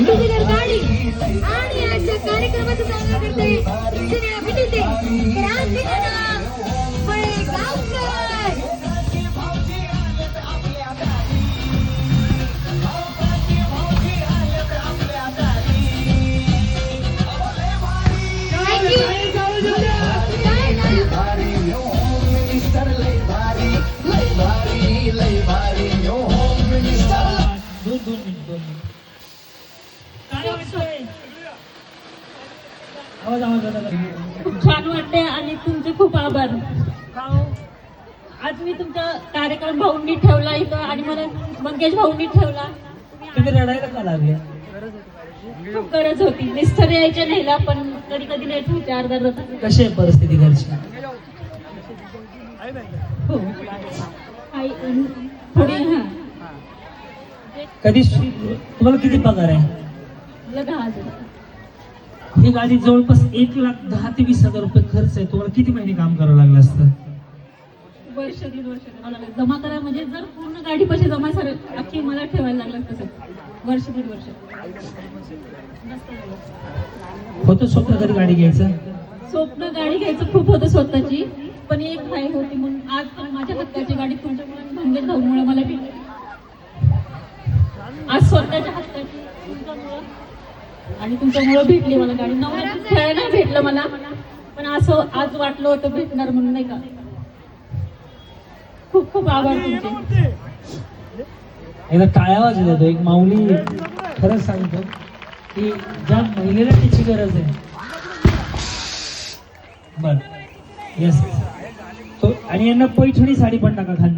Two wheeler गाडी आणि आजच्या कार्यक्रमाचं सांगणं करते सिनेमा भेटते खूप छान वाटते आणि तुमचे खूप आभार. आज मी तुमचा कार्यक्रम भाऊंनी ठेवला इथं आणि मला मंगेश भाऊंनी ठेवला. तुम्ही रडायला का लागले? खूप गरज होती. मिस्टर यायचे नाहीला पण कधी कधी लेट होते अर्धा तास. कशी आहे परिस्थिती घरची? हो थोडी हा. कधी तुम्हाला किती पगार आहे? 10,000. ही गाडी जवळपास 1,10,000 ते 20,000 रुपये खर्च आहे. तुम्हाला किती महिने काम करावं लागलं असतं? वर्ष दीड वर्ष मला जमा करा म्हणजे जर पूर्ण गाडी पैसे जमा सर अख्खी मला ठेवायला लागलं तसं वर्ष दीड वर्ष. होतं स्वप्न कधी गाडी घ्यायचं? स्वप्न गाडी घ्यायचं खूप होतं स्वतःची पण एक घाई होती म्हणून आज पण माझ्या हक्काची गाडी तुमच्यामुळे भांडे भाऊमुळे मला भेटली. आज स्वतःच्या हक्काची तुमच्यामुळं आणि तुमच्यामुळं भेटली मला गाडी. नवऱ्याचं खेळायला नाही भेटलं मला पण असं आज वाटलं होतं भेटणार म्हणून नाही का. खूप खूप आभार तुमचे. एकदा टाळ्या वाजत होतो. एक माऊली खरंच सांगतो की ज्या महिलेला तिची गरज आहे बर येस तो आणि यांना पैठणी साडी पण टाका खाली.